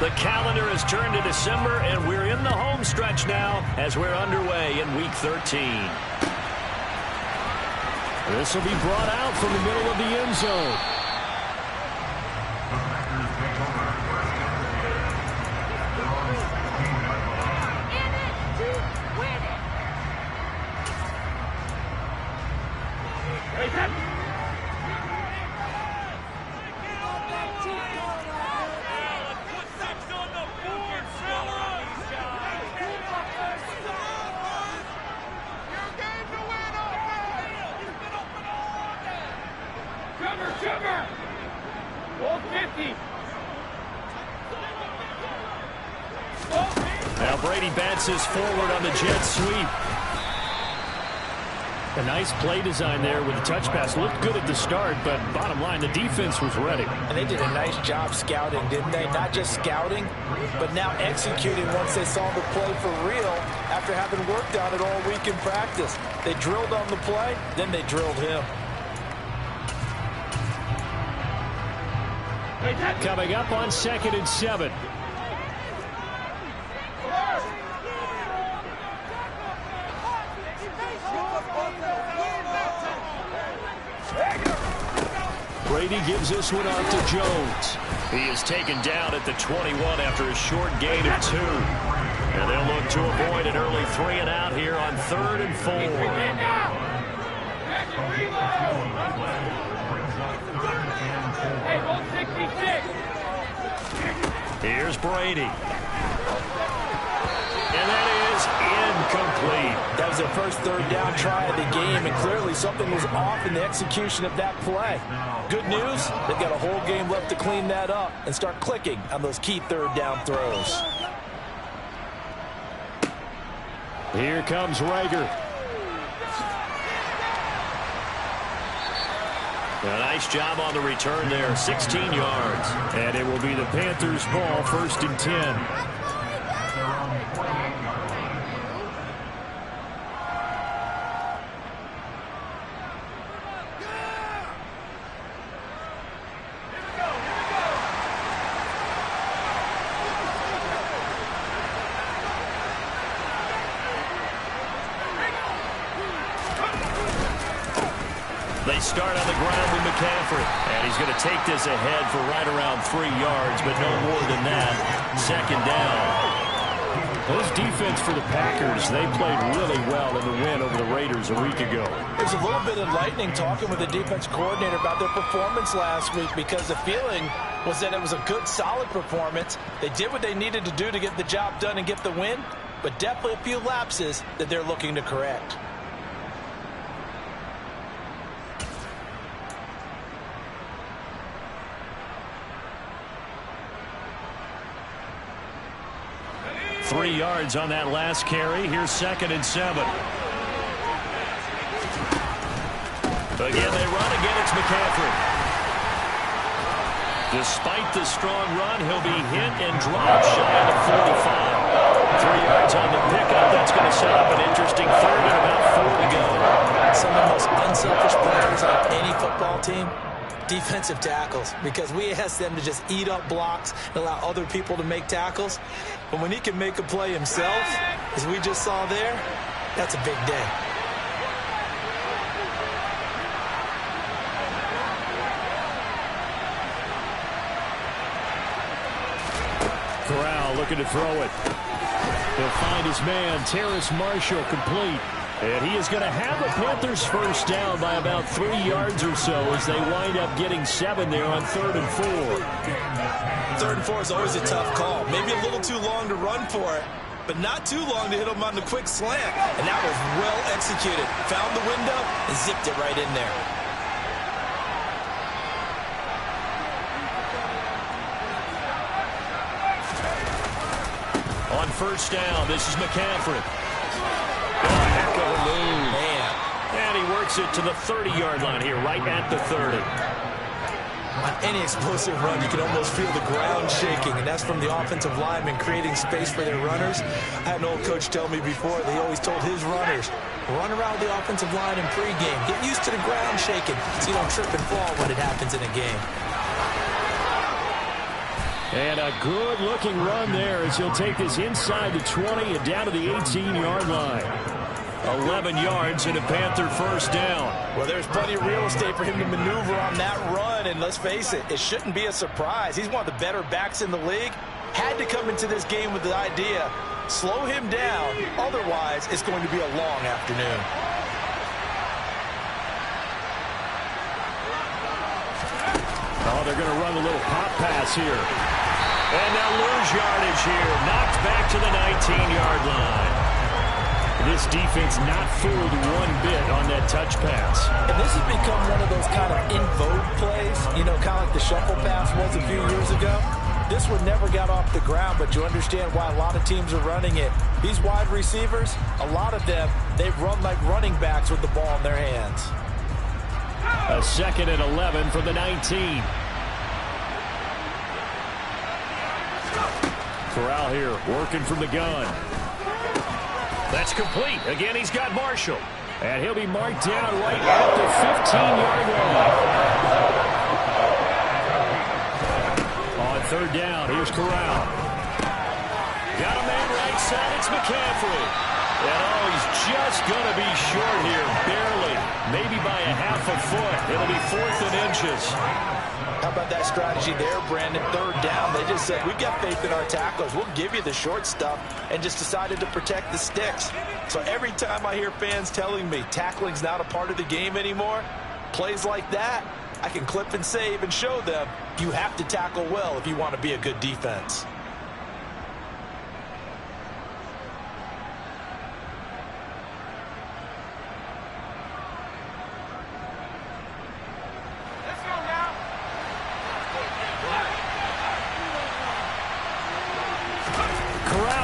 The calendar has turned to December, and we're in the home stretch now as we're underway in Week 13. This will be brought out from the middle of the end zone. Now Brady bounces forward on the jet sweep. A nice play design there with the touch pass. Looked good at the start, but bottom line, the defense was ready. And they did a nice job scouting, didn't they? Not just scouting, but now executing once they saw the play for real after having worked on it all week in practice. They drilled on the play, then they drilled him. Coming up on 2nd and 7. Brady gives this one off to Jones. He is taken down at the 21 after a short gain of 2. And they'll look to avoid an early 3 and out here on 3rd and 4. Here's Brady. And that is incomplete. That was their first 3rd down try of the game, and clearly something was off in the execution of that play. Good news, they've got a whole game left to clean that up and start clicking on those key 3rd down throws. Here comes Rager. A nice job on the return there, 16 yards. And it will be the Panthers' ball, 1st and 10. They start on the ground with McCaffrey. And he's going to take this ahead for right around 3 yards, but no more than that. 2nd down. This defense for the Packers, they played really well in the win over the Raiders a week ago. There's a little bit enlightening talking with the defense coordinator about their performance last week, because the feeling was that it was a good, solid performance. They did what they needed to do to get the job done and get the win, but definitely a few lapses that they're looking to correct. Three yards on that last carry. Here's 2nd and 7. Again, they run. Again, it's McCaffrey. Despite the strong run, he'll be hit and dropped shy of the 45. 3 yards on the pickup. That's going to set up an interesting 3rd and about 4 to go. Some of the most unselfish players on any football team, defensive tackles, because we ask them to just eat up blocks and allow other people to make tackles. But when he can make a play himself, as we just saw there, that's a big day. Corral looking to throw it. He'll find his man, Terrace Marshall, complete. And he is going to have the Panthers first down by about 3 yards or so as they wind up getting 7 there on 3rd and 4. 3rd and 4 is always a tough call. Maybe a little too long to run for it, but not too long to hit him on the quick slant. And that was well executed. Found the window and zipped it right in there. On 1st down, this is McCaffrey. Man. And he works it to the 30-yard line here, right at the 30. On any explosive run, you can almost feel the ground shaking, and that's from the offensive linemen creating space for their runners. I had an old coach tell me before, they always told his runners, run around the offensive line in pregame. Get used to the ground shaking so you don't trip and fall when it happens in a game. And a good-looking run there as he'll take this inside the 20 and down to the 18-yard line. 11 yards and a Panther first down. Well, there's plenty of real estate for him to maneuver on that run, and let's face it, it shouldn't be a surprise. He's one of the better backs in the league. Had to come into this game with the idea, slow him down, otherwise it's going to be a long afternoon. Oh, they're going to run a little pop pass here. And they'll lose yardage here. Knocked back to the 19-yard line. This defense not fooled one bit on that touch pass. And this has become one of those kind of in vogue plays, you know, kind of like the shuffle pass was a few years ago. This one never got off the ground, but you understand why a lot of teams are running it. These wide receivers, a lot of them, they've run like running backs with the ball in their hands. A 2nd and 11 for the 19. Corral here, working from the gun. That's complete. Again, he's got Marshall. And he'll be marked down right at the 15-yard line. On 3rd down, here's Corral. Got a man right side, it's McCaffrey. And oh, he's just going to be short here, barely. Maybe by a half a foot. It'll be 4th and inches. How about that strategy there, Brandon? 3rd down, they just said, we've got faith in our tacklers. We'll give you the short stuff, and just decided to protect the sticks. So every time I hear fans telling me tackling's not a part of the game anymore, plays like that, I can clip and save and show them you have to tackle well if you want to be a good defense.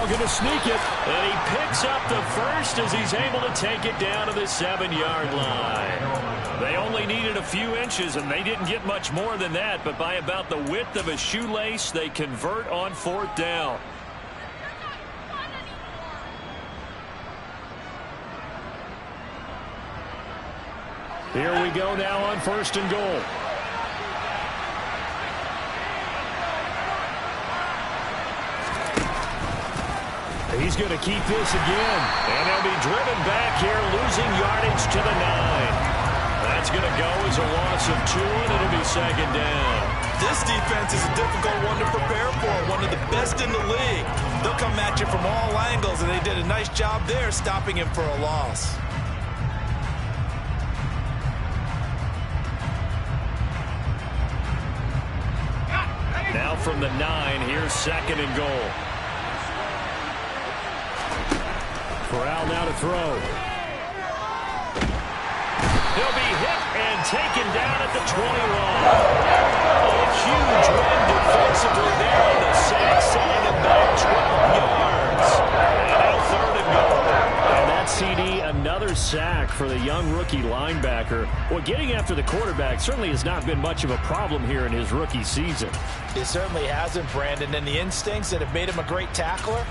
Going to sneak it, and he picks up the first as he's able to take it down to the 7-yard line. They only needed a few inches, and they didn't get much more than that, but by about the width of a shoelace, they convert on 4th down. Here we go now on 1st and goal. He's going to keep this again. And they'll be driven back here, losing yardage to the 9. That's going to go as a loss of 2, and it'll be 2nd down. This defense is a difficult one to prepare for, one of the best in the league. They'll come at you from all angles, and they did a nice job there stopping him for a loss. Now from the 9, here's 2nd and goal. Corral now to throw. He'll be hit and taken down at the 21. A huge win defensively there on the sack, setting him back 12 yards. And now 3rd and goal. And that CD, another sack for the young rookie linebacker. Well, getting after the quarterback certainly has not been much of a problem here in his rookie season. It certainly hasn't, Brandon, and the instincts that have made him a great tackler,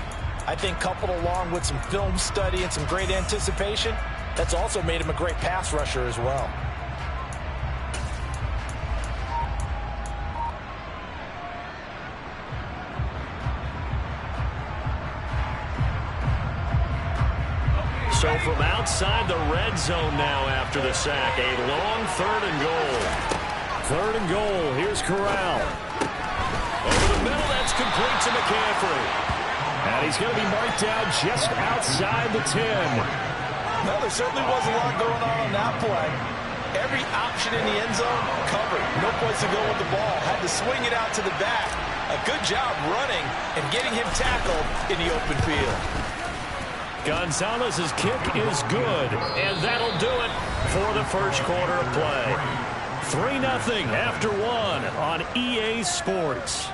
I think coupled along with some film study and some great anticipation, that's also made him a great pass rusher as well. So from outside the red zone now after the sack, a long 3rd and goal. 3rd and goal, here's Corral. Over the middle, that's complete to McCaffrey. And he's going to be marked down just outside the 10. No, there certainly was a lot going on that play. Every option in the end zone covered. No place to go with the ball. Had to swing it out to the back. A good job running and getting him tackled in the open field. Gonzalez's kick is good, and that'll do it for the first quarter of play. 3-0 after 1 on EA Sports.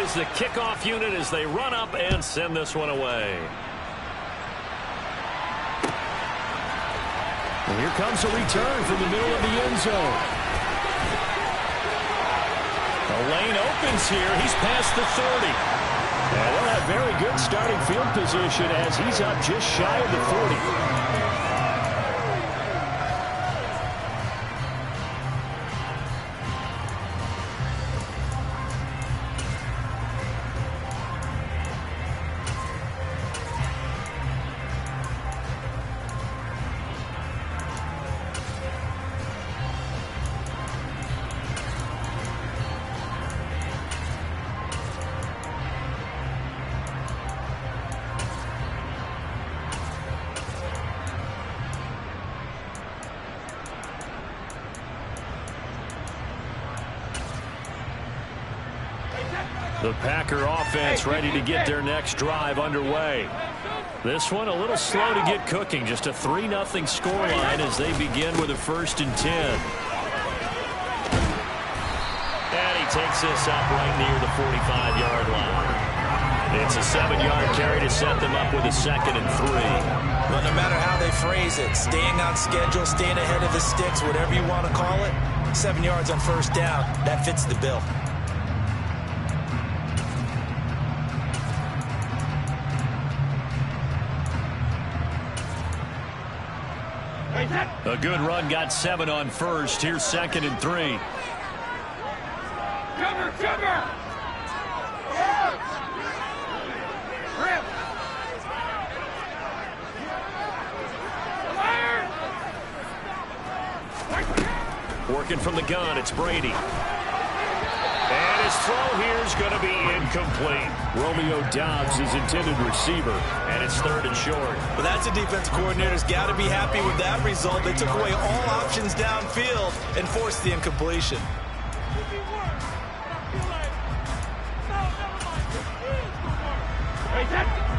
Is the kickoff unit as they run up and send this one away. And here comes a return from the middle of the end zone. The lane opens here. He's past the 30. And they'll a very good starting field position as he's up just shy of the 40. The Packer offense ready to get their next drive underway. This one a little slow to get cooking. Just a 3-0 scoreline as they begin with a 1st and 10. And he takes this up right near the 45-yard line. It's a 7-yard carry to set them up with a 2nd and 3. Well, no matter how they phrase it, staying on schedule, staying ahead of the sticks, whatever you want to call it, 7 yards on 1st down, that fits the bill. A good run, got 7 on 1st. Here's 2nd and 3. Cover! Working from the gun, it's Brady. And his throw here is going to be incomplete. Romeo Dobbs, his intended receiver, and it's 3rd and short. Well, that's a defense coordinator's got to be happy with that result. They took away all options downfield and forced the incompletion.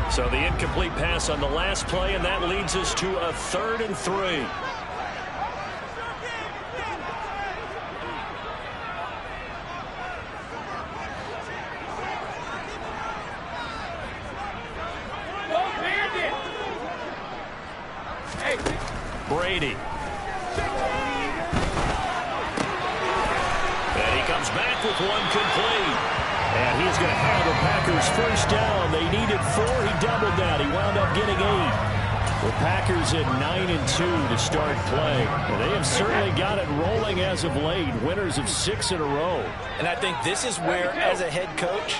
So the incomplete pass on the last play, and that leads us to a 3rd and 3. Brady. And he comes back with one complete. And he's going to have the Packers 1st down. They needed 4. He doubled that. He wound up getting 8. The Packers at 9 and 2 to start play. And they have certainly got it rolling as of late. Winners of 6 in a row. And I think this is where, as a head coach,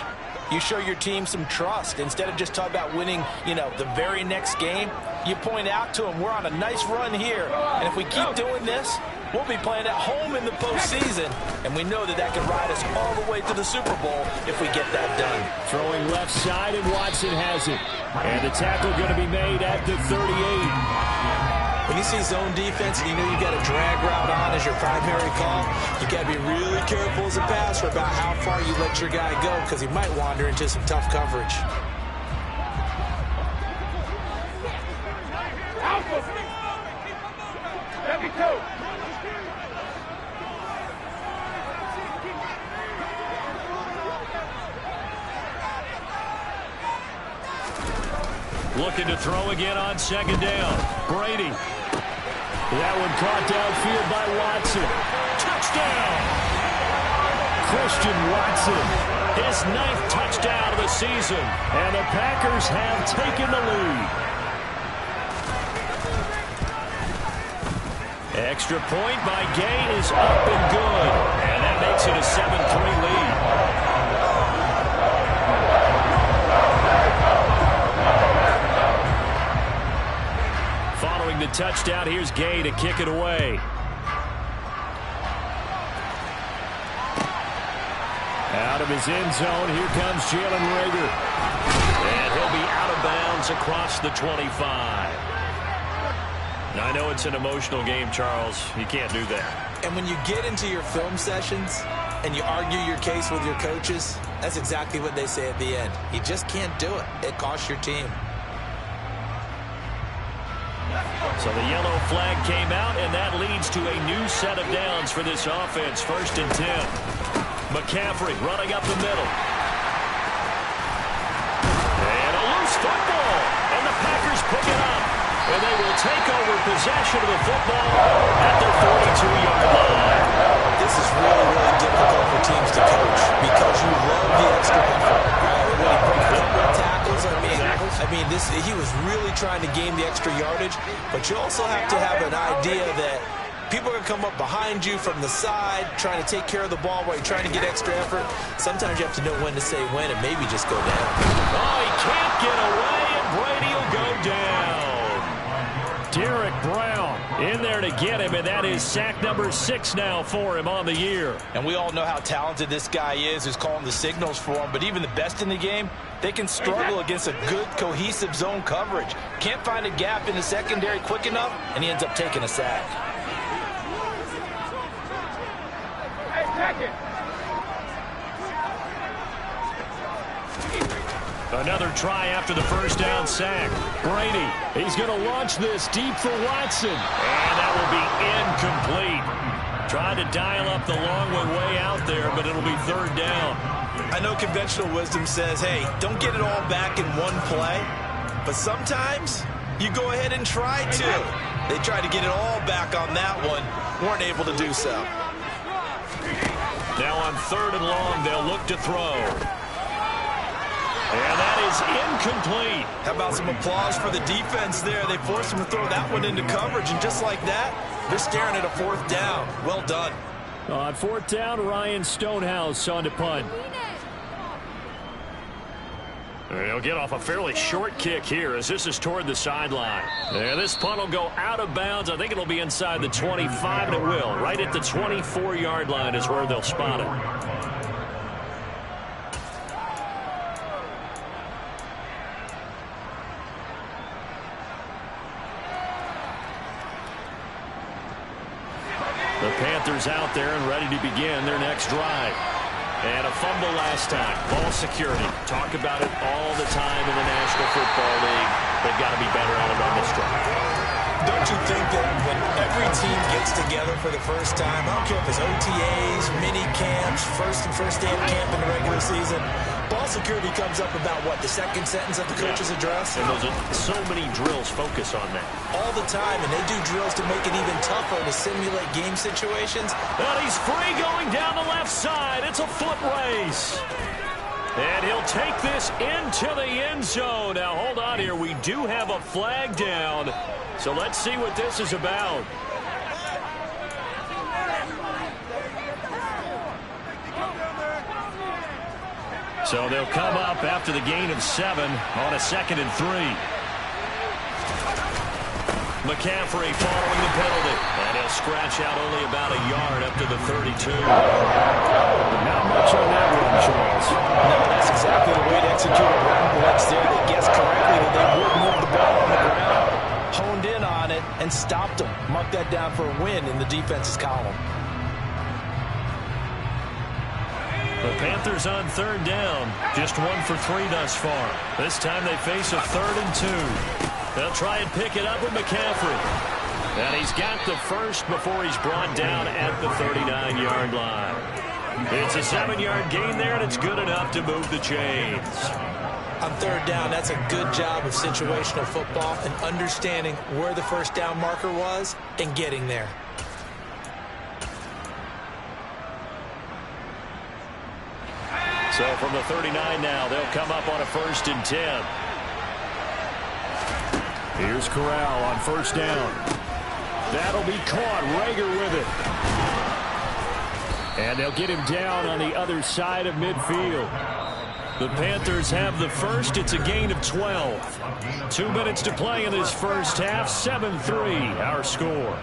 you show your team some trust. Instead of just talking about winning, the very next game, you point out to them, we're on a nice run here. And if we keep doing this, we'll be playing at home in the postseason. And we know that that can ride us all the way to the Super Bowl if we get that done. Throwing left side, and Watson has it. And the tackle going to be made at the 38. When you see zone defense and you know you've got a drag route on as your primary call, you got to be really careful as a passer about how far you let your guy go because he might wander into some tough coverage. Looking to throw again on 2nd down. Brady. That one caught downfield by Watson. Touchdown! Christian Watson. His 9th touchdown of the season. And the Packers have taken the lead. Extra point by Gay is up and good. And that makes it a 7-3 lead. Following the touchdown, here's Gay to kick it away. Out of his end zone, here comes Jalen Reagor. And he'll be out of bounds across the 25. Now, I know it's an emotional game, Charles. You can't do that. And when you get into your film sessions and you argue your case with your coaches, that's exactly what they say at the end. You just can't do it. It costs your team. So the yellow flag came out, and that leads to a new set of downs for this offense. 1st and 10. McCaffrey running up the middle. And a loose football. And the Packers pick it up. And they will take over possession of the football at their 42-yard line. This is really, really difficult for teams to coach because you love the extra effort. Right? When you break a couple of tackles, he was really trying to gain the extra yardage, but you also have to have an idea that people are going to come up behind you from the side, trying to take care of the ball while you're trying to get extra effort. Sometimes you have to know when to say when and maybe just go down. Oh, he can't get away, and Brady will go down. Derek Brown in there to get him, and that is sack number 6 now for him on the year. And we all know how talented this guy is who's calling the signals for him, but even the best in the game, they can struggle against a good, cohesive zone coverage. Can't find a gap in the secondary quick enough, and he ends up taking a sack. Another try after the first down sack. Brady, he's going to launch this deep for Watson. And that will be incomplete. Trying to dial up the long one way out there, but it'll be third down. I know conventional wisdom says, hey, don't get it all back in one play. But sometimes you go ahead and try to. They tried to get it all back on that one. Weren't able to do so. Now on third and long, they'll look to throw. And that is incomplete. How about some applause for the defense there? They forced him to throw that one into coverage, and just like that, they're staring at a fourth down. Well done. On fourth down, Ryan Stonehouse on to punt. They'll get off a fairly short kick here as this is toward the sideline. Yeah, this punt will go out of bounds. I think it'll be inside the 25, and it will. Right at the 24-yard line is where they'll spot it. The Panthers out there and ready to begin their next drive. And a fumble last time. Ball security. Talk about it all the time in the National Football League. They've got to be better at it on this drive. Don't you think that when every team gets together for the first time, I don't care if it's OTAs, mini camps, first day of camp in the regular season, ball security comes up about, what, the second sentence of the coach's address? And those are so many drills focus on that. All the time, and they do drills to make it even tougher to simulate game situations. And he's free going down the left side. It's a foot race. And he'll take this into the end zone. Now, hold on here. We do have a flag down. So let's see what this is about. So they'll come up after the gain of 7 on a 2nd and 3. McCaffrey following the penalty. And he'll scratch out only about a yard up to the 32. Not much on that one, Charles. No, that's exactly the way to execute a run blitz there. They guessed correctly that they would move the ball on the ground, honed in on it, and stopped them. Mark that down for a win in the defense's column. The Panthers on third down. Just 1 for 3 thus far. This time they face a 3rd and 2. They'll try and pick it up with McCaffrey. And he's got the first before he's brought down at the 39-yard line. It's a 7-yard gain there, and it's good enough to move the chains. On third down, that's a good job of situational football and understanding where the first down marker was and getting there. So from the 39 now, they'll come up on a 1st and 10. Here's Corral on first down. That'll be caught. Rager with it. And they'll get him down on the other side of midfield. The Panthers have the first. It's a gain of 12. 2 minutes to play in this first half. 7-3 our score.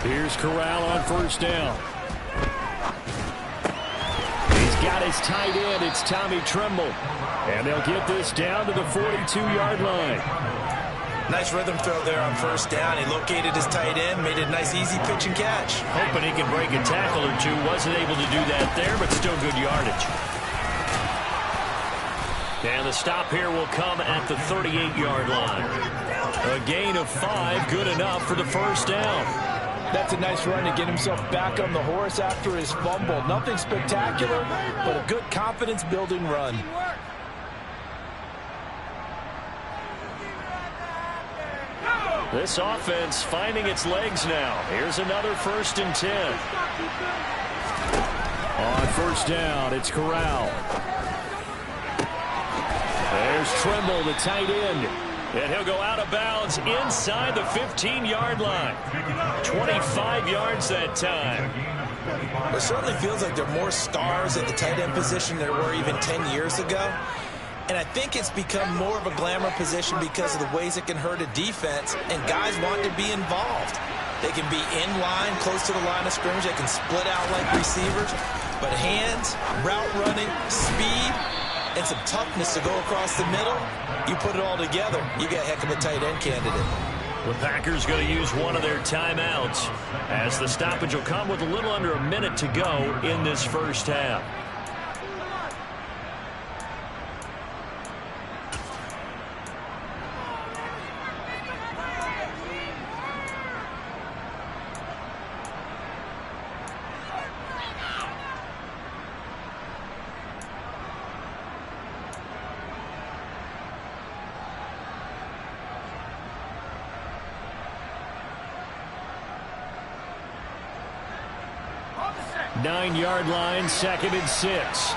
Here's Corral on first down. He's got his tight end. It's Tommy Tremble. And they'll get this down to the 42-yard line. Nice rhythm throw there on first down. He located his tight end, made it a nice, easy pitch and catch. Hoping he can break a tackle or two. Wasn't able to do that there, but still good yardage. And the stop here will come at the 38-yard line. A gain of 5, good enough for the first down. That's a nice run to get himself back on the horse after his fumble. Nothing spectacular, but a good confidence-building run. This offense finding its legs now. Here's another 1st and 10. On first down, it's Corral. There's Trimble, the tight end. And he'll go out of bounds inside the 15-yard line. 25 yards that time. It certainly feels like there are more stars at the tight end position than there were even 10 years ago. And I think it's become more of a glamour position because of the ways it can hurt a defense, and guys want to be involved. They can be in line, close to the line of scrimmage. They can split out like receivers. But hands, route running, speed, and some toughness to go across the middle, you put it all together, you got a heck of a tight end candidate. The Packers going to use one of their timeouts as the stoppage will come with a little under a minute to go in this first half. Nine-yard line, 2nd and 6.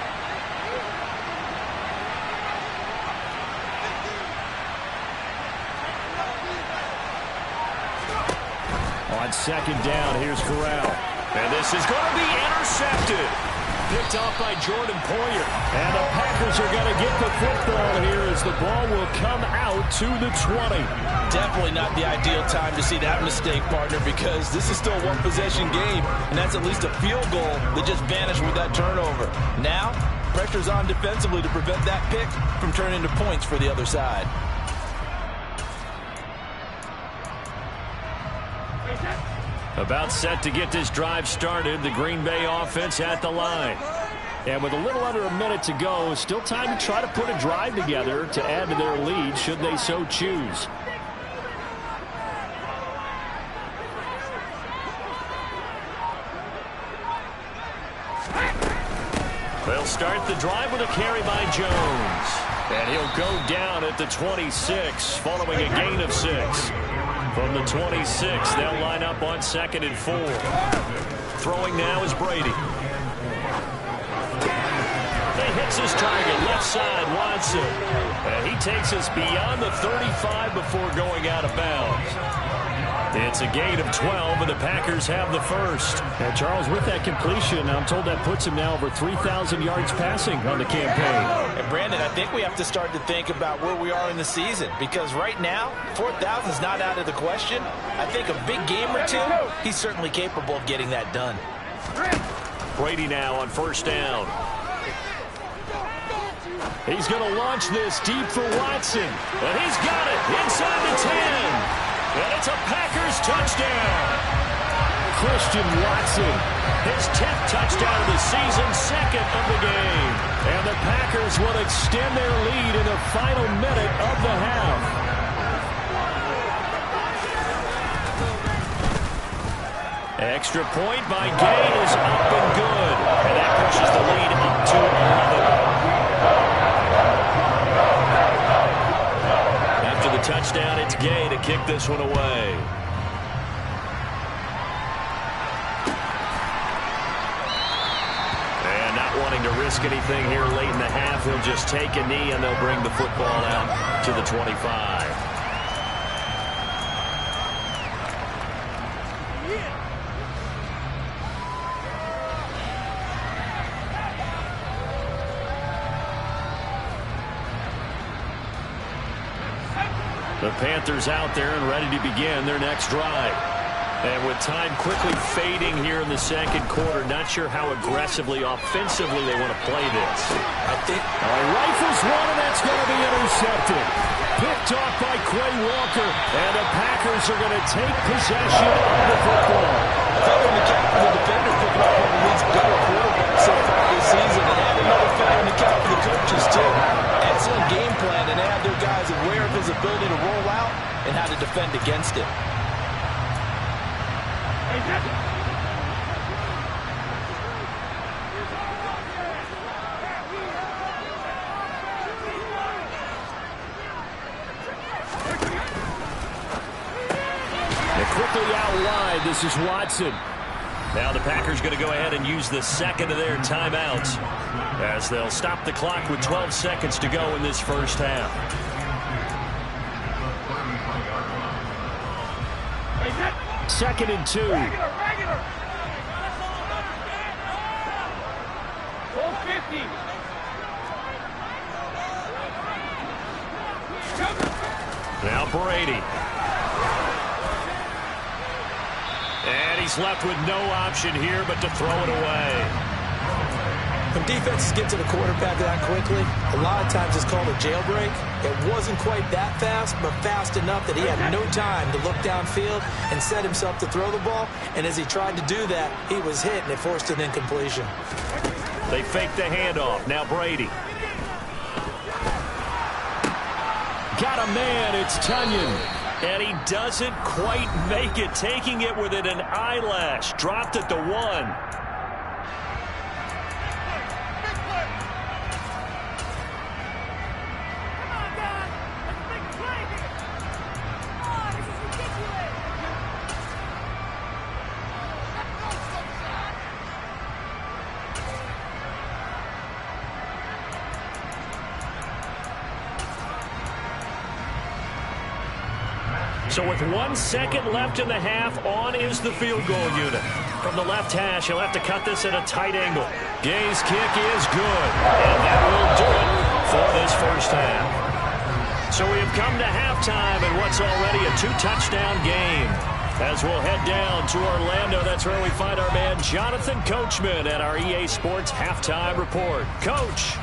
On 2nd down, here's Corral. And this is going to be intercepted. Picked off by Jordan Poyer. And the Packers are going to get the football here as the ball will come out to the 20. Definitely not the ideal time to see that mistake, partner, because this is still a one-possession game, and that's at least a field goal that just vanished with that turnover. Now, pressure's on defensively to prevent that pick from turning into points for the other side. About set to get this drive started, the Green Bay offense at the line. And with a little under a minute to go, still time to try to put a drive together to add to their lead should they so choose. They'll start the drive with a carry by Jones. And he'll go down at the 26 following a gain of 6. From the 26, they'll line up on 2nd and 4. Throwing now is Brady. He hits his target, left side, Watson. And he takes us beyond the 35 before going out of bounds. It's a gain of 12, and the Packers have the first. And Charles, with that completion, I'm told that puts him now over 3,000 yards passing on the campaign. And Brandon, I think we have to start to think about where we are in the season, because right now, 4,000 is not out of the question. I think a big game or two, he's certainly capable of getting that done. Brady now on 1st down. He's going to launch this deep for Watson. And he's got it inside the 10. And it's a Packers touchdown. Christian Watson. His 10th touchdown of the season, 2nd of the game. And the Packers will extend their lead in the final minute of the half. Extra point by Gay is up and good. And that pushes the lead up to 11. After the touchdown, it's Gay to kick this one away. And not wanting to risk anything here late in the half, he'll just take a knee and they'll bring the football out to the 25. The Panthers out there and ready to begin their next drive. And with time quickly fading here in the 2nd quarter, not sure how aggressively, offensively they want to play this. I think rifles one, and that's going to be intercepted. Picked off by Quay Walker, and the Packers are going to take possession of the football. I thought when the captain, the defender, picking up one of the league's better quarterbacks so far this season, and add another finger in the cap for the coaches, too. Excellent game plan, and they have their guys aware of his ability to roll out and how to defend against it. Quickly out wide, this is Watson. Now the Packers going to go ahead and use the second of their timeouts as they'll stop the clock with 12 seconds to go in this first half. Second and 2. Now Brady. And he's left with no option here but to throw it away. When defenses get to the quarterback that quickly, a lot of times it's called a jailbreak. It wasn't quite that fast, but fast enough that he had no time to look downfield and set himself to throw the ball. And as he tried to do that, he was hit, and it forced an incompletion. They fake the handoff. Now Brady. Got a man, it's Tunyon. And he doesn't quite make it, taking it within an eyelash. Dropped at the 1. So with 1 second left in the half, on is the field goal unit. From the left hash, he'll have to cut this at a tight angle. Gay's kick is good, and that will do it for this first half. So we have come to halftime in what's already a 2-touchdown game. As we'll head down to Orlando, that's where we find our man Jonathan Coachman at our EA Sports Halftime Report. Coach.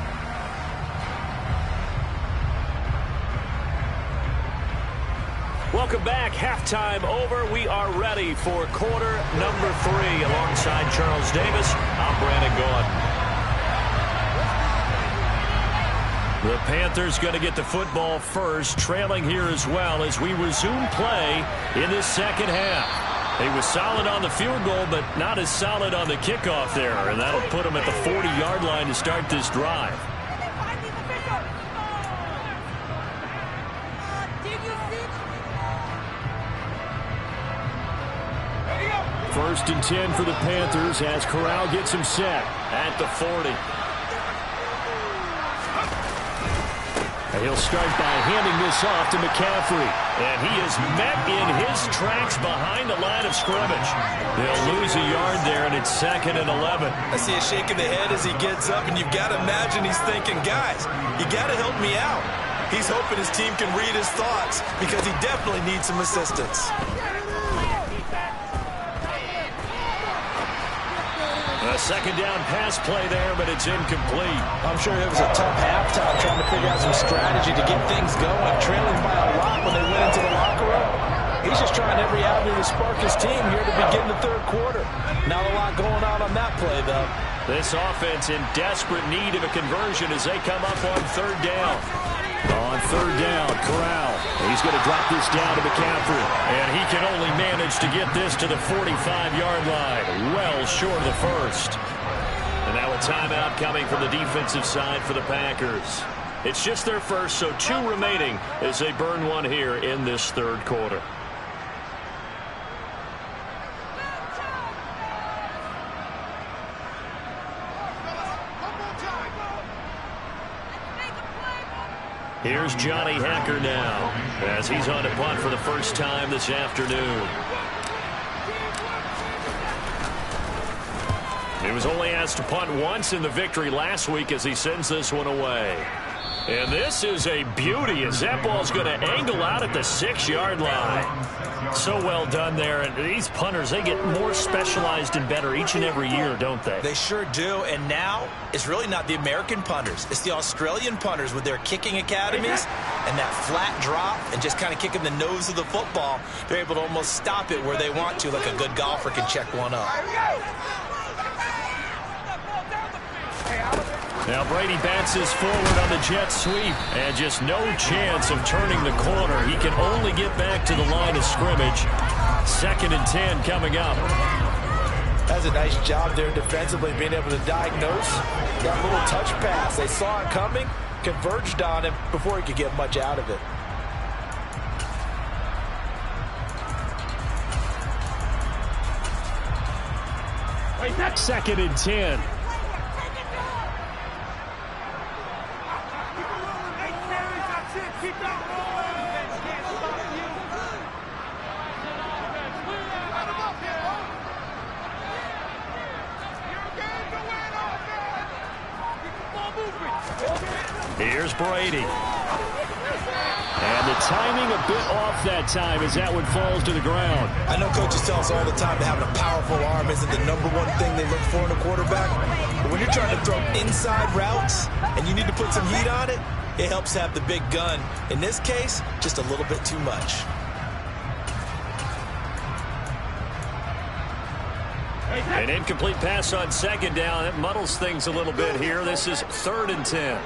Welcome back. Halftime over. We are ready for quarter number 3. Alongside Charles Davis, I'm Brandon Gaudin. The Panthers going to get the football first, trailing here as well as we resume play in this second half. He was solid on the field goal, but not as solid on the kickoff there, and that'll put him at the 40-yard line to start this drive. First and 10 for the Panthers as Corral gets him set At the 40. And he'll start by handing this off to McCaffrey. And he is met in his tracks behind the line of scrimmage. They'll lose a yard there, and it's 2nd and 11. I see a shake of the head as he gets up, and you've got to imagine he's thinking, guys, you got to help me out. He's hoping his team can read his thoughts because he definitely needs some assistance. A second down pass play there, but it's incomplete. I'm sure it was a tough halftime trying to figure out some strategy to get things going, trailing by a lot when they went into the locker room. He's just trying every avenue to spark his team here to begin the third quarter. Not a lot going on that play, though. This offense in desperate need of a conversion as they come up on 3rd down. On 3rd down, Corral. He's going to drop this down to McCaffrey. And he can only manage to get this to the 45-yard line. Well short of the first. And now a timeout coming from the defensive side for the Packers. It's just their first, so 2 remaining as they burn one here in this third quarter. Here's Johnny Hacker now as he's on to punt for the first time this afternoon. He was only asked to punt once in the victory last week as he sends this one away. And this is a beauty as that ball's going to angle out at the 6-yard line. So well done there. And these punters, they get more specialized and better each and every year, don't they? They sure do. And now it's really not the American punters. It's the Australian punters with their kicking academies and that flat drop and just kind of kicking the nose of the football. They're able to almost stop it where they want to, like a good golfer can check one up. Now Brady bounces forward on the jet sweep, and just no chance of turning the corner. He can only get back to the line of scrimmage. 2nd and 10 coming up. That's a nice job there defensively, being able to diagnose that little touch pass. They saw it coming, converged on him before he could get much out of it. Next 2nd and 10. Here's Brady. And the timing a bit off that time as that one falls to the ground. I know coaches tell us all the time that having a powerful arm isn't the #1 thing they look for in a quarterback. But when you're trying to throw inside routes and you need to put some heat on it, it helps have the big gun. In this case, just a little bit too much. An incomplete pass on 2nd down. It muddles things a little bit here. This is 3rd and 10.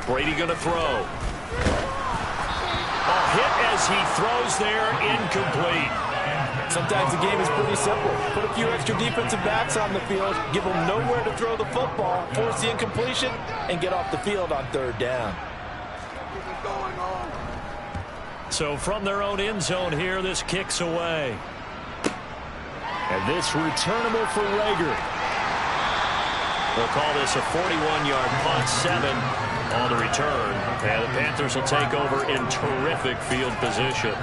Brady going to throw. A hit as he throws there, incomplete. Sometimes the game is pretty simple. Put a few extra defensive backs on the field, give them nowhere to throw the football, force the incompletion, and get off the field on 3rd down. So from their own end zone here, this kicks away. And this returnable for Rager. We'll call this a 41-yard punt, 7 on the return. And the Panthers will take over in terrific field position.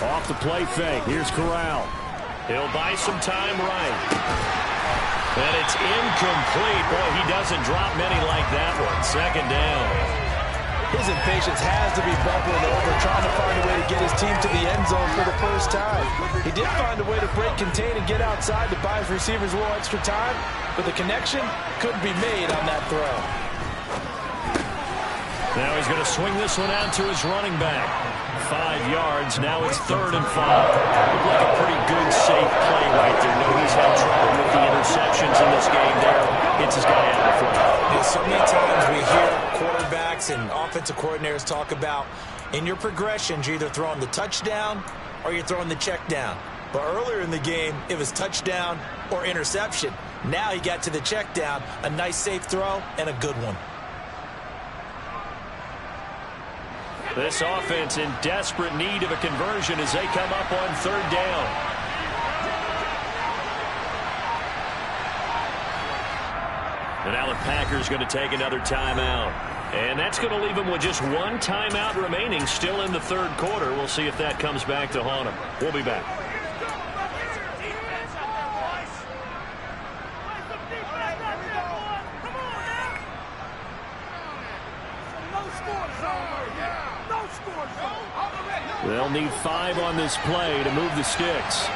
Off the play fake. Here's Corral. He'll buy some time right. And it's incomplete. Boy, he doesn't drop many like that one. 2nd down. His impatience has to be bubbling over, trying to find a way to get his team to the end zone for the first time. He did find a way to break, contain, and get outside to buy his receivers a little extra time, but the connection couldn't be made on that throw. Now he's going to swing this one out to his running back. 5 yards. Now it's 3rd and 5. Looked like a pretty good, safe play right there. No, he's had trouble with the interceptions in this game there. Gets his guy out of the front. Yeah, so many times we hear quarterbacks and offensive coordinators talk about in your progressions, you're either throwing the touchdown or you're throwing the check down. But earlier in the game, it was touchdown or interception. Now he got to the check down, a nice safe throw, and a good one. This offense in desperate need of a conversion as they come up on 3rd down. And now the Packers going to take another timeout. And that's going to leave them with just 1 timeout remaining still in the 3rd quarter. We'll see if that comes back to haunt them. We'll be back. They'll need 5 on this play to move the sticks.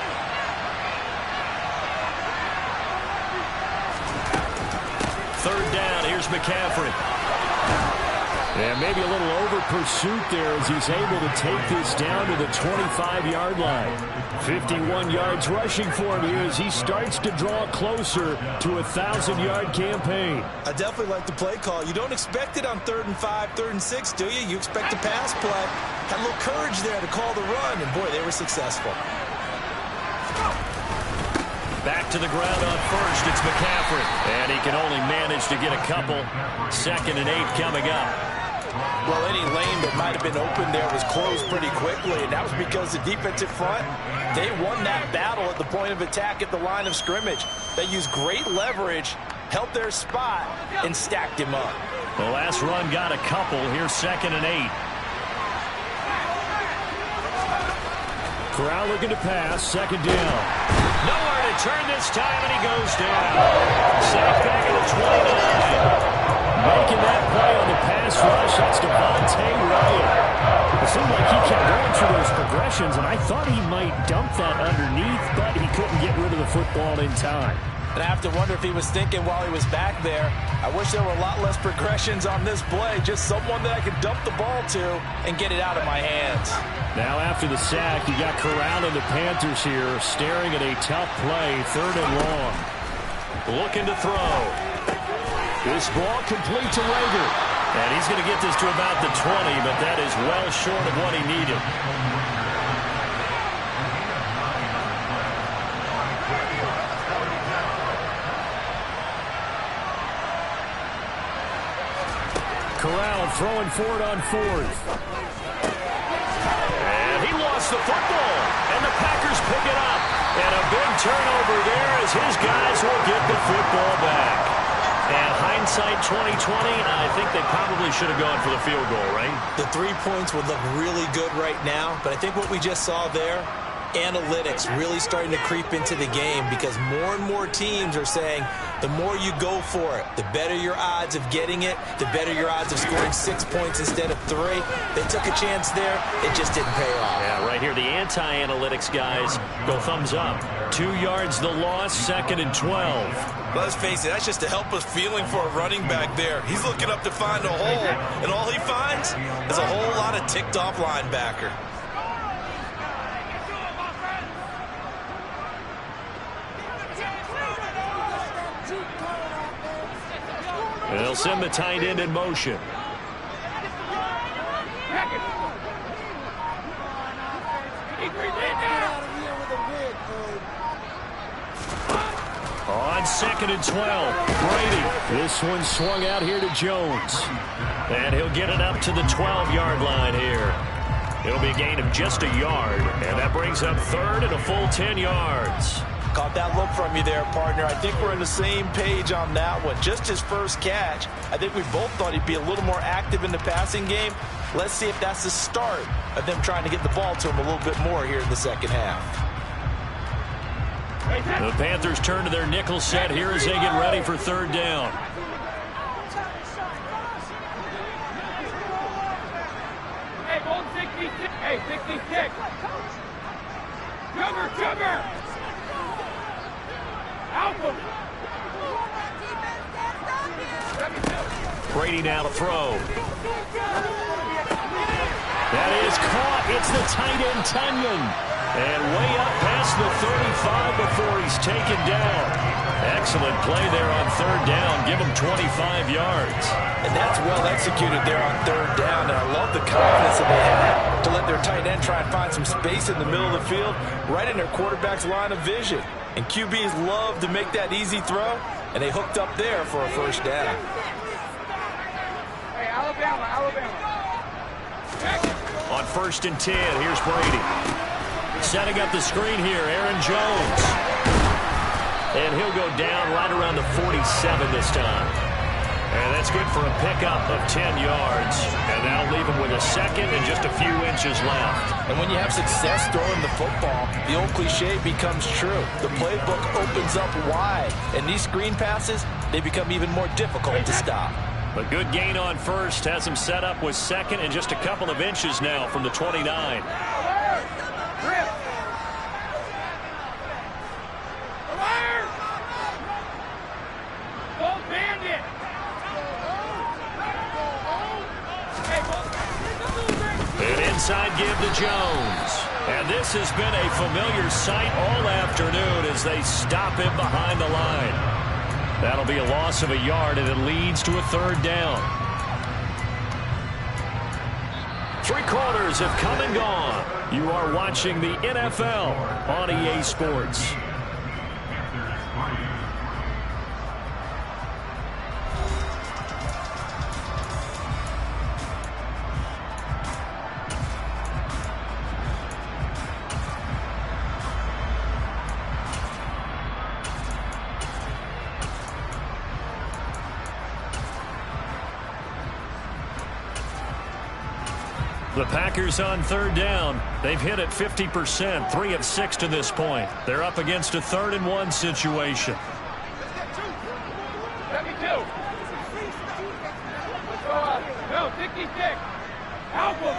Third down. Here's McCaffrey. And maybe a little over pursuit there as he's able to take this down to the 25-yard line. 51 yards rushing for him here as he starts to draw closer to a 1,000-yard campaign. I definitely like the play call. You don't expect it on 3rd and 5, 3rd and 6, do you? You expect a pass play. Had a little courage there to call the run, and boy, they were successful. Back to the ground on 1st. It's McCaffrey. And he can only manage to get a couple. 2nd and 8 coming up. Well, any lane that might have been open there was closed pretty quickly, and that was because the defensive front, they won that battle at the point of attack at the line of scrimmage. They used great leverage, held their spot, and stacked him up. The last run got a couple. Here's 2nd and 8. Corral looking to pass. 2nd down. Nowhere to turn this time, and he goes down. Sacked back at the 29. Making that play on the pass rush, that's Devontae Ryan. It seemed like he kept going through those progressions. progressions, and I thought he might dump that underneath, but he couldn't get rid of the football in time. And I have to wonder if he was thinking while he was back there, I wish there were a lot less progressions on this play, just someone that I could dump the ball to and get it out of my hands. Now after the sack, you got Corral and the Panthers here staring at a tough play, 3rd and long. Looking to throw. This ball complete to Rager. And he's going to get this to about the 20, but that is well short of what he needed. Corral throwing for it on 4th. And he lost the football. And the Packers pick it up. And a big turnover there as his guys will get the football back. And hindsight 2020, I think they probably should have gone for the field goal, right? The 3 points would look really good right now, but I think what we just saw there, analytics really starting to creep into the game because more and more teams are saying the more you go for it, the better your odds of getting it, the better your odds of scoring 6 points instead of 3. They took a chance there. It just didn't pay off. Yeah, right here, the anti-analytics guys go thumbs up. 2 yards the loss, 2nd and 12. Let's face it, that's just a helpless feeling for a running back there. He's looking up to find a hole, and all he finds is a whole lot of ticked-off linebacker. They'll send the tight end in motion. On 2nd and 12, Brady. This one swung out here to Jones. And he'll get it up to the 12-yard line here. It'll be a gain of just a yard. And that brings up 3rd and a full 10 yards. Caught that look from you there, partner. I think we're on the same page on that one. Just his first catch. I think we both thought he'd be a little more active in the passing game. Let's see if that's the start of them trying to get the ball to him a little bit more here in the second half. The Panthers turn to their nickel set here as they get ready for 3rd down. Hey, 66. Cover. Brady now to throw. That is caught. It's the tight end, Tunyon. And way up past the 35 before he's taken down. Excellent play there on 3rd down. Give him 25 yards. And that's well executed there on 3rd down. And I love the confidence that they had to let their tight end try and find some space in the middle of the field, right in their quarterback's line of vision. And QBs love to make that easy throw, and they hooked up there for a 1st down. Hey, Alabama. On 1st and 10, here's Brady. Setting up the screen here, Aaron Jones. And he'll go down right around the 47 this time. And that's good for a pickup of 10 yards. And that'll leave him with a 2nd and just a few inches left. And when you have success throwing the football, the old cliche becomes true. The playbook opens up wide. And these screen passes, they become even more difficult to stop. A good gain on 1st has him set up with 2nd and just a couple of inches now from the 29. Inside give to Jones. And this has been a familiar sight all afternoon as they stop him behind the line. That'll be a loss of a yard, and it leads to a 3rd down. 3 quarters have come and gone. You are watching the NFL on EA Sports. The Packers on 3rd down. They've hit it 50%, 3 of 6 to this point. They're up against a 3rd and 1 situation. No, 66. Help him.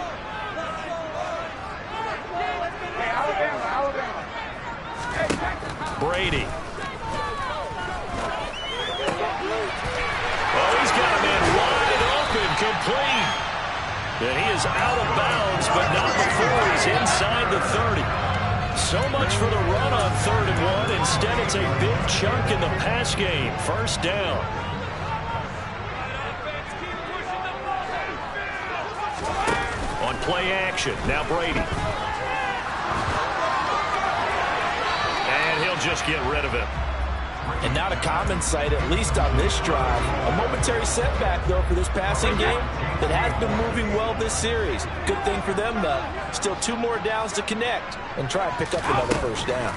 Brady. Oh, he's got a man wide open, complete. And he is out of bounds, but not before he's inside the 30. So much for the run on 3rd and 1. Instead, it's a big chunk in the pass game. First down. On play action, now Brady. And he'll just get rid of it. And not a common sight, at least on this drive. A momentary setback, though, for this passing game that has been moving well this series. Good thing for them, though. Still 2 more downs to connect and try and pick up another first down.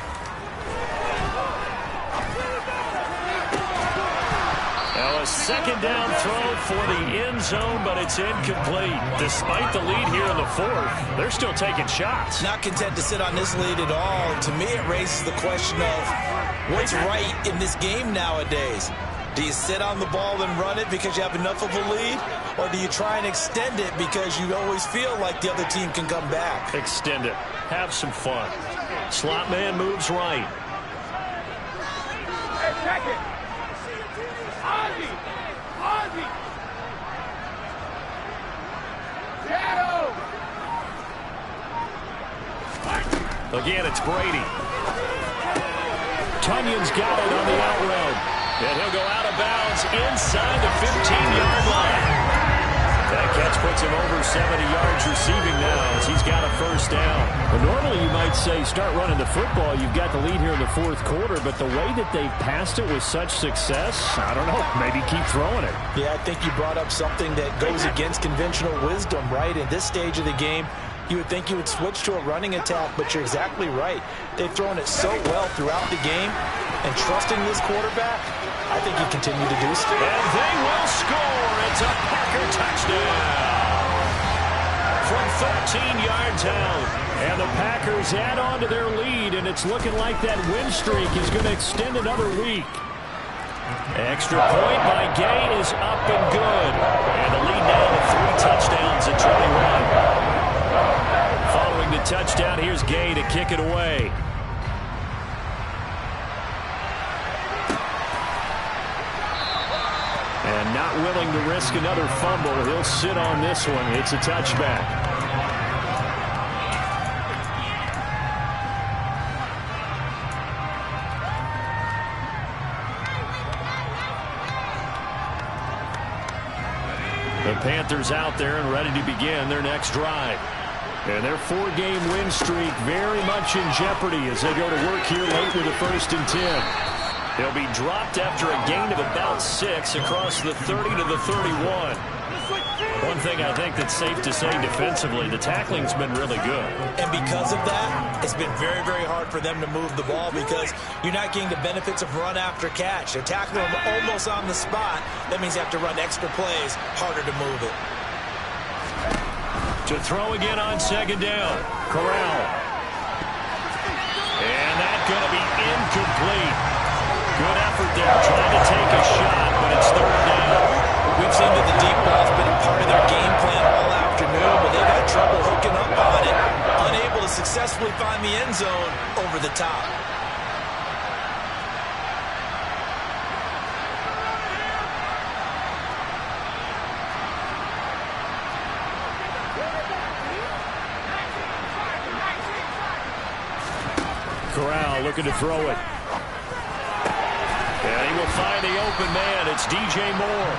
Now a second down throw for the end zone, but it's incomplete. Despite the lead here in the 4th, they're still taking shots. Not content to sit on this lead at all. To me, it raises the question of what's right in this game nowadays. Do you sit on the ball and run it because you have enough of a lead? Or do you try and extend it because you always feel like the other team can come back? Extend it. Have some fun. Slot man moves right. Hey, check it. Ozzy. Ozzy. Shadow. Again, it's Brady. Tunyon's got it on the out route. And he'll go out of bounds inside the 15-yard line. That catch puts him over 70 yards receiving now as he's got a first down. Well, normally you might say start running the football. You've got the lead here in the 4th quarter, but the way that they've passed it with such success, I don't know, maybe keep throwing it. Yeah, I think you brought up something that goes against conventional wisdom, right? In this stage of the game, you would think you would switch to a running attack, but you're exactly right. They've thrown it so well throughout the game, and trusting this quarterback, I think you continue to do so. And they will score. It's a Packer touchdown from 13 yards out. And the Packers add on to their lead, and it's looking like that win streak is going to extend another week. Extra point by Gay is up and good. And the lead now to 3 touchdowns at 21. Following the touchdown, here's Gay to kick it away. And not willing to risk another fumble. He'll sit on this one. It's a touchback. The Panthers out there and ready to begin their next drive. And their 4-game win streak very much in jeopardy as they go to work here late with a 1st and 10. They'll be dropped after a gain of about 6 across the 30 to the 31. One thing I think that's safe to say defensively, the tackling's been really good. And because of that, it's been very, very hard for them to move the ball because you're not getting the benefits of run after catch. They're tackling them almost on the spot. That means you have to run extra plays, harder to move it. To throw again on 2nd down, Corral. And that's going to be incomplete. Good effort there, trying to take a shot, but it's 3rd down. We've seen that the deep ball's been a part of their game plan all afternoon, but they've had trouble hooking up on it, unable to successfully find the end zone over the top. Corral looking to throw it. And he will find the open man. It's DJ Moore.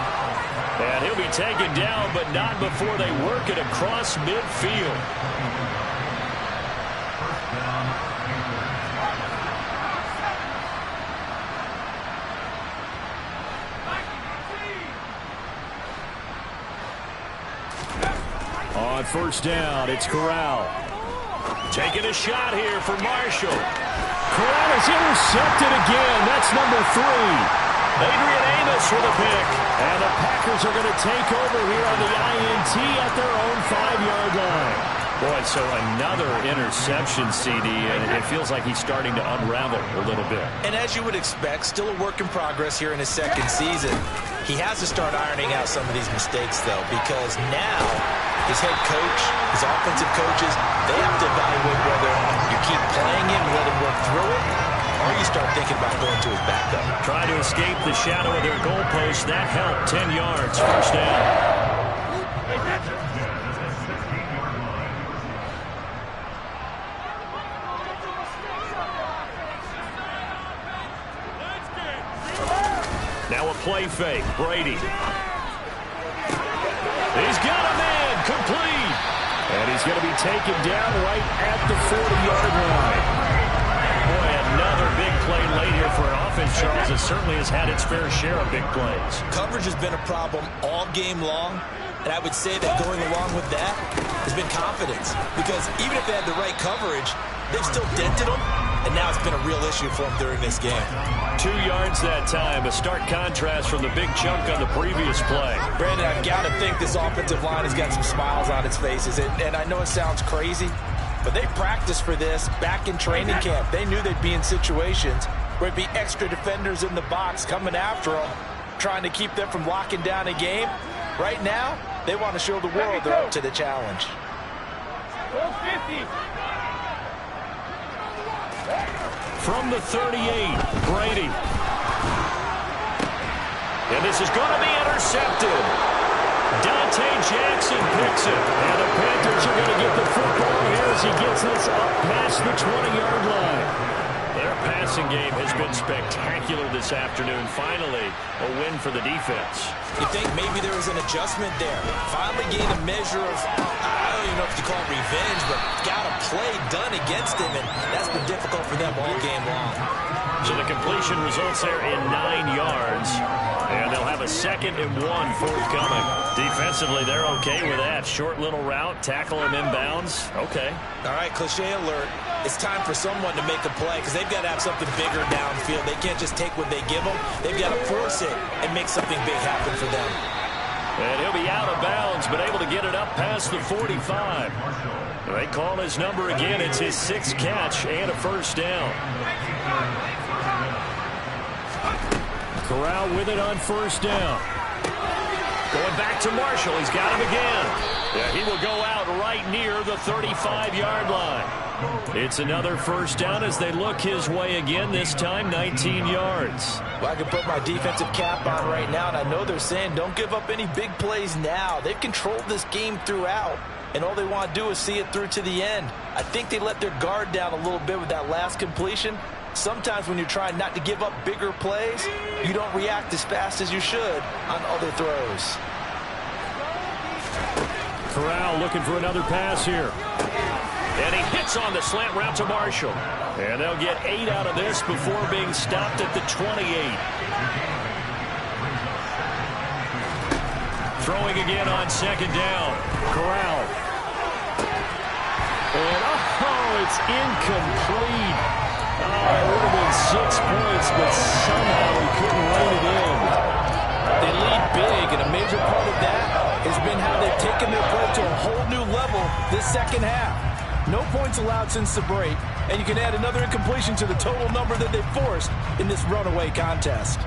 And he'll be taken down, but not before they work it across midfield. On 1st down, it's Corral. Taking a shot here for Marshall. Corral is intercepted again. That's number 3. Adrian Amos with a pick. And the Packers are going to take over here on the INT at their own 5-yard line. Boy, so another interception, CD, and it feels like he's starting to unravel a little bit. And as you would expect, still a work in progress here in his 2nd season. He has to start ironing out some of these mistakes, though, because now his head coach, his offensive coaches, they have to evaluate whether you keep playing him and let him work through it, or or you start thinking about going to his backup. Trying to escape the shadow of their goalpost. That helped. 10 yards, first down. Now a play fake. Brady. He's got a man. Complete. And he's going to be taken down right at the 40-yard line. Boy, another big play late here for an offense, Charles, that certainly has had its fair share of big plays. Coverage has been a problem all game long, and I would say that going along with that has been confidence. Because even if they had the right coverage, they've still dented them, and now it's been a real issue for them during this game. 2 yards that time, a stark contrast from the big chunk on the previous play. Brandon, I've got to think this offensive line has got some smiles on its faces, and I know it sounds crazy, but they practiced for this back in training camp. They knew they'd be in situations where it'd be extra defenders in the box coming after them, trying to keep them from locking down a game. Right now, they want to show the world they're up to the challenge. 50. From the 38, Brady. And this is going to be intercepted. Dante Jackson picks it. And the Panthers are going to get the football here as he gets this up past the 20-yard line. Their passing game has been spectacular this afternoon. Finally, a win for the defense. You think maybe there was an adjustment there. Finally gained a measure of, I don't even know if you call it revenge, but got a play done against him, and that's been difficult for them all game long. So the completion results there in 9 yards, and they'll have a 2nd and 1 forthcoming. Defensively, they're okay with that. Short little route, tackle him inbounds. Okay. All right, cliche alert. It's time for someone to make a play because they've got to have something bigger downfield. They can't just take what they give them. They've got to force it and make something big happen for them. And he'll be out of bounds, but able to get it up past the 45. They call his number again. It's his 6th catch and a first down. Corral with it on first down. Going back to Marshall. He's got him again. Yeah, he will go out right near the 35-yard line. It's another first down as they look his way again, this time 19 yards. Well, I can put my defensive cap on right now, and I know they're saying don't give up any big plays now. They've controlled this game throughout, and all they want to do is see it through to the end. I think they let their guard down a little bit with that last completion. Sometimes when you're trying not to give up bigger plays, you don't react as fast as you should on other throws. Corral looking for another pass here. And he hits on the slant route to Marshall. And they'll get 8 out of this before being stopped at the 28. Throwing again on 2nd down. Corral. And it's incomplete. It would have been 6 points, but somehow he couldn't rein it in. They lead big, and a major part of that has been how they've taken their play to a whole new level this second half. No points allowed since the break, and you can add another incompletion to the total number that they've forced in this runaway contest.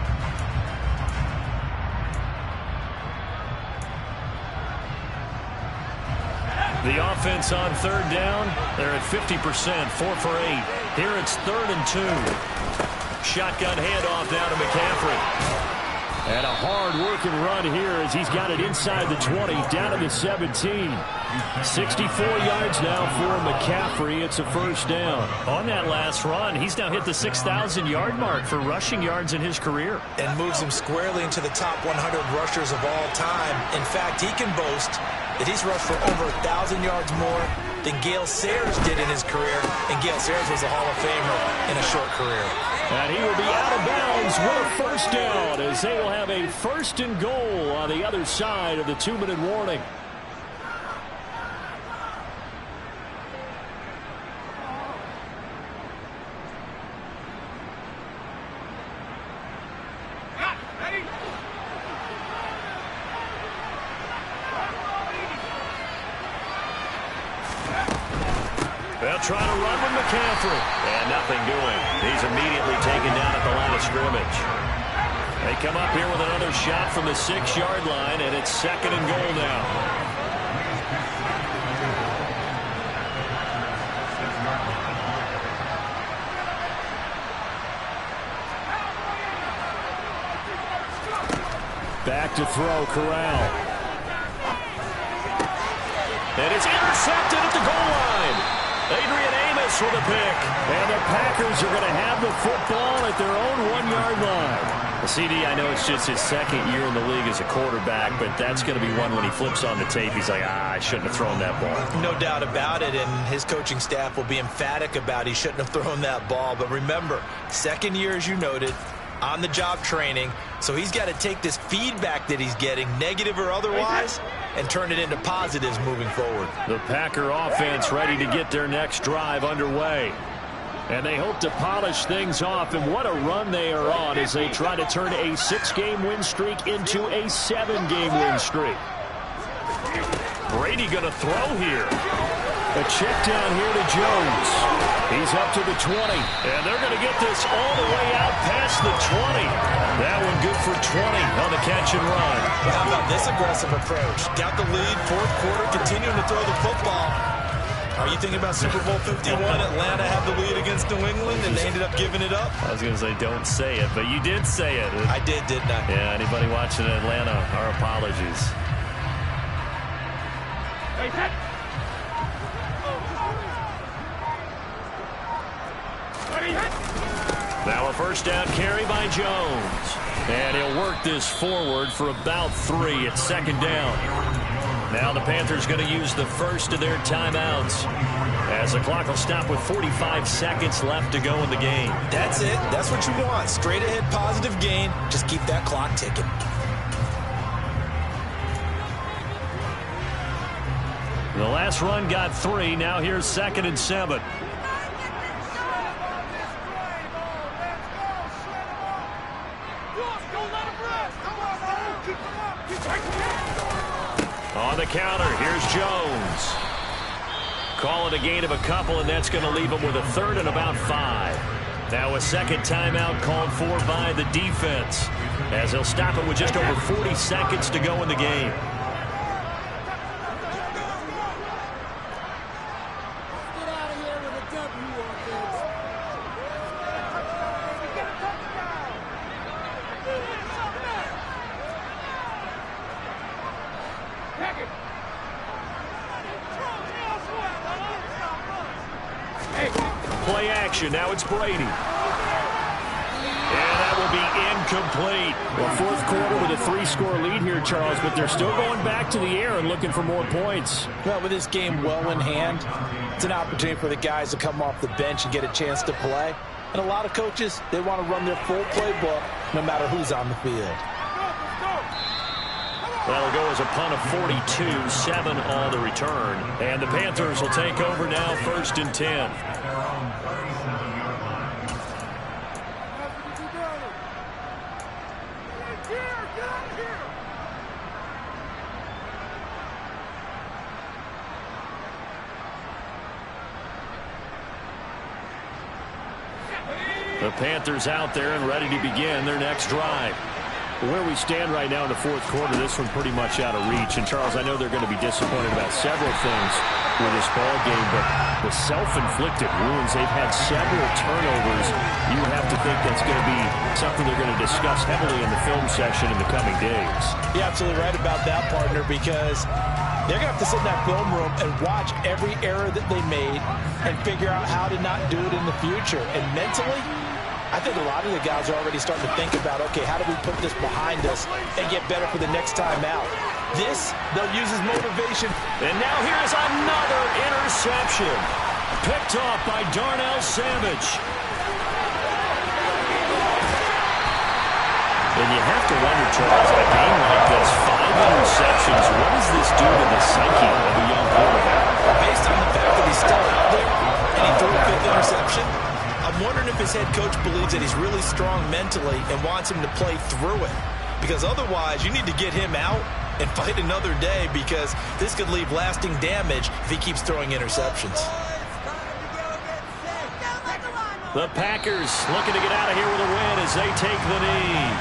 The offense on 3rd down, they're at 50%, 4 for 8. Here it's 3rd and 2. Shotgun handoff now to McCaffrey. And a hard-working run here as he's got it inside the 20, down to the 17. 64 yards now for McCaffrey. It's a first down. On that last run, he's now hit the 6,000-yard mark for rushing yards in his career. And moves him squarely into the top 100 rushers of all time. In fact, he can boast that he's rushed for over 1,000 yards more than Gale Sayers did in his career. And Gale Sayers was a Hall of Famer in a short career. And he will be out of bounds with a first down as they will have a 1st and goal on the other side of the 2-minute warning. They'll try to run with McCaffrey. And nothing doing. He's immediately taken down at the line of scrimmage. They come up here with another shot from the 6-yard line, and it's 2nd and goal now. Back to throw, Corral. And it's intercepted at the goal line. Adrian Amos with a pick. And the Packers are going to have the football at their own 1-yard line. CD, I know it's just his second year in the league as a quarterback, but that's going to be one when he flips on the tape. He's like, I shouldn't have thrown that ball. No doubt about it, and his coaching staff will be emphatic about he shouldn't have thrown that ball. But remember, second year, as you noted, on-the-job training, so he's got to take this feedback that he's getting, negative or otherwise, and turn it into positives moving forward. The Packer offense ready to get their next drive underway. And they hope to polish things off, and what a run they are on as they try to turn a 6-game win streak into a 7-game win streak. Brady going to throw here. A check down here to Jones. He's up to the 20. And they're going to get this all the way out past the 20. That one good for 20 on the catch and run. Well, how about this aggressive approach? Got the lead, fourth quarter, continuing to throw the football. Are you thinking about Super Bowl 51? Atlanta had the lead against New England, and they ended up giving it up? I was going to say don't say it, but you did say it. I did, didn't I? Yeah, anybody watching Atlanta, our apologies. Now a first down carry by Jones. And he'll work this forward for about 3. It's second down. Now the Panthers going to use the first of their timeouts as the clock will stop with 45 seconds left to go in the game. That's it. That's what you want. Straight ahead positive gain. Just keep that clock ticking. The last run got 3. Now here's 2nd and 7. On the counter, here's Jones. Call it a gain of a couple, and that's going to leave him with a 3rd and about 5. Now a second timeout called for by the defense, as they'll stop it with just over 40 seconds to go in the game. Play action. Now it's Brady. And that will be incomplete. Well, fourth quarter with a 3-score lead here, Charles, but they're still going back to the air and looking for more points. Well, with this game well in hand, it's an opportunity for the guys to come off the bench and get a chance to play. And a lot of coaches, they want to run their full playbook no matter who's on the field. That'll go as a punt of 42, 7 on the return. And the Panthers will take over now, 1st and 10. The Panthers out there and ready to begin their next drive. Where we stand right now in the fourth quarter, this one's pretty much out of reach. And, Charles, I know they're going to be disappointed about several things with this ball game, but the self-inflicted wounds, they've had several turnovers. You have to think that's going to be something they're going to discuss heavily in the film session in the coming days. You're absolutely right about that, partner, because they're going to have to sit in that film room and watch every error that they made and figure out how to not do it in the future. And mentally, I think a lot of the guys are already starting to think about, okay, how do we put this behind us and get better for the next time out? This, they'll use as motivation. And now here's another interception. Picked off by Darnell Savage. And you have to wonder, Charles, a game like this, 5 interceptions, what does this do to the psyche of a young quarterback? Based on the fact that he's still out there and he threw a 5th interception, I'm wondering if his head coach believes that he's really strong mentally and wants him to play through it. Because otherwise, you need to get him out and fight another day, because this could leave lasting damage if he keeps throwing interceptions. The Packers looking to get out of here with a win as they take the knee.